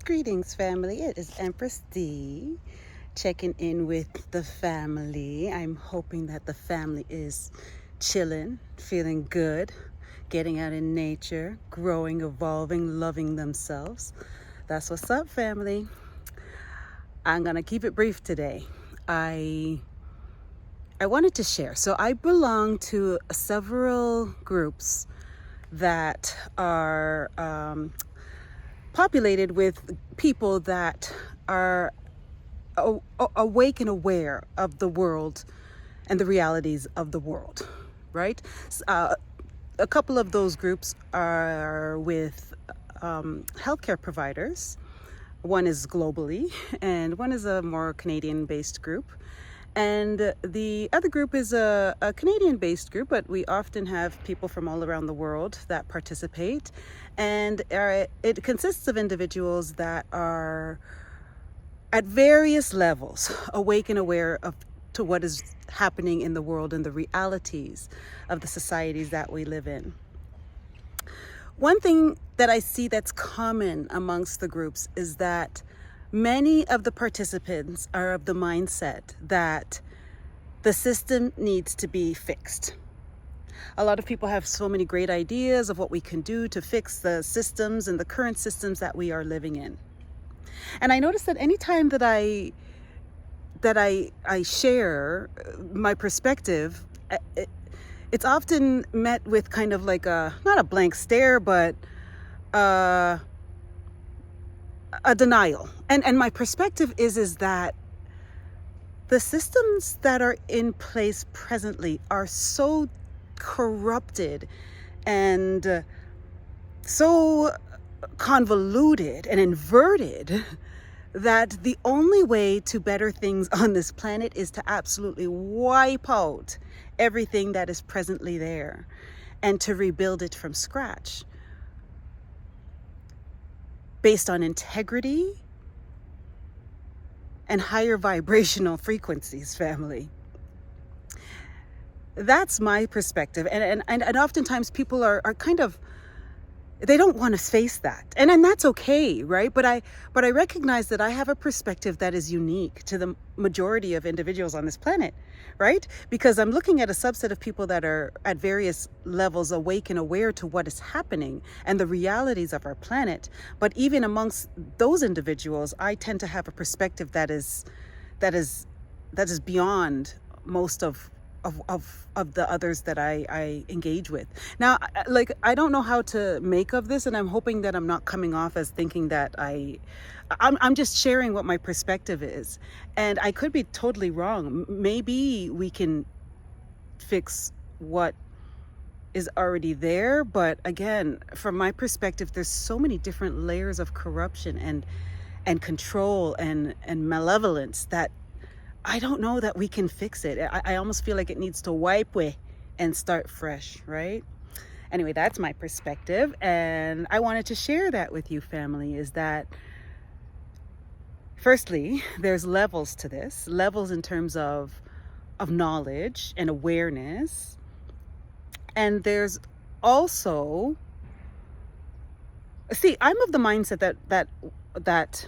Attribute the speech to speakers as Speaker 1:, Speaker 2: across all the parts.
Speaker 1: Greetings, family. It is Empress D checking in with the family. I'm hoping that the family is chilling, feeling good, getting out in nature, growing, evolving, loving themselves. That's what's up, family. I'm going to keep it brief today. I wanted to share. So I belong to several groups that are populated with people that are awake and aware of the world and the realities of the world, right? A couple of those groups are with healthcare providers. One is globally, and one is a more Canadian-based group. And the other group is a Canadian-based group, but we often have people from all around the world that participate. And it consists of individuals that are at various levels awake and aware to what is happening in the world and the realities of the societies that we live in. One thing that I see that's common amongst the groups is that many of the participants are of the mindset that the system needs to be fixed. A lot of people have so many great ideas of what we can do to fix the systems and the current systems that we are living in. And I noticed that anytime that I share my perspective, it's often met with kind of like not a blank stare, but a denial. And my perspective is that the systems that are in place presently are so corrupted and so convoluted and inverted that the only way to better things on this planet is to absolutely wipe out everything that is presently there and to rebuild it from scratch based on integrity and higher vibrational frequencies, family. That's my perspective. And oftentimes people are kind of, they don't want to face that. And that's okay, right? But I recognize that I have a perspective that is unique to the majority of individuals on this planet, right? Because I'm looking at a subset of people that are at various levels awake and aware to what is happening and the realities of our planet. But even amongst those individuals, I tend to have a perspective that is beyond most of the others that I engage with. Now, I don't know how to make of this, and I'm hoping that I'm not coming off as thinking that I'm just sharing what my perspective is. And I could be totally wrong. Maybe we can fix what is already there, but again, from my perspective, there's so many different layers of corruption and control and malevolence that I don't know that we can fix it. I almost feel like it needs to wipe away and start fresh, right? Anyway, that's my perspective. And I wanted to share that with you, family, is that firstly, there's levels to this, levels in terms of knowledge and awareness. And there's also, see, I'm of the mindset that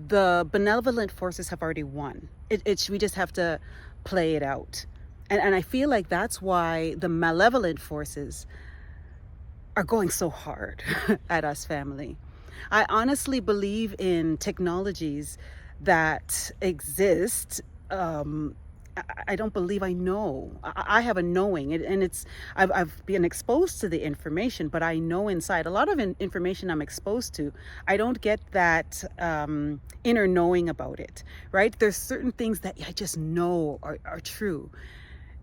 Speaker 1: the benevolent forces have already won. We just have to play it out. And I feel like that's why the malevolent forces are going so hard at us, family. I honestly believe in technologies that exist. I don't believe I know. I have a knowing, and I've been exposed to the information, but I know inside a lot of information I'm exposed to. I don't get that inner knowing about it, right? There's certain things that I just know are true.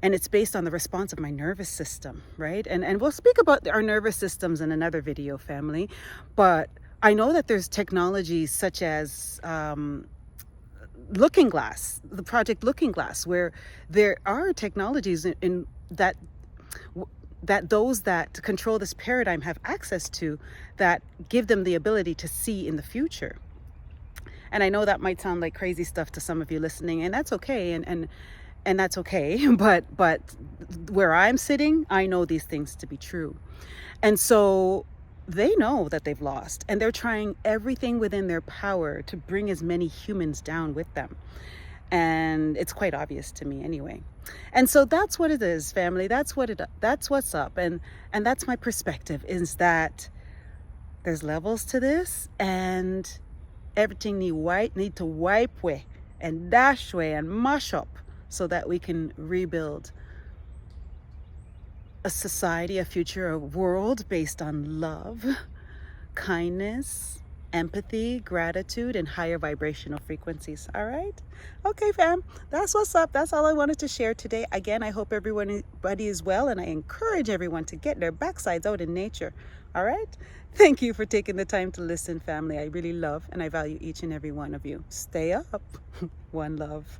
Speaker 1: And it's based on the response of my nervous system, right? And we'll speak about our nervous systems in another video, family. But I know that there's technologies such as Looking Glass, the project Looking Glass, where there are technologies in that those that control this paradigm have access to, that give them the ability to see in the future. And I know that might sound like crazy stuff to some of you listening, and that's okay, and that's okay. But where I'm sitting, I know these things to be true. And so they know that they've lost, and they're trying everything within their power to bring as many humans down with them. And it's quite obvious to me anyway. And so that's what it is, family. That's what's up. And that's my perspective, is that there's levels to this, and everything need to wipe away and dash away and mash up so that we can rebuild a society, a future, a world based on love, kindness, empathy, gratitude, and higher vibrational frequencies. All right? Okay, fam. That's what's up. That's all I wanted to share today. Again, I hope everybody is well, and I encourage everyone to get their backsides out in nature. All right? Thank you for taking the time to listen, family. I really love and I value each and every one of you. Stay up. One love.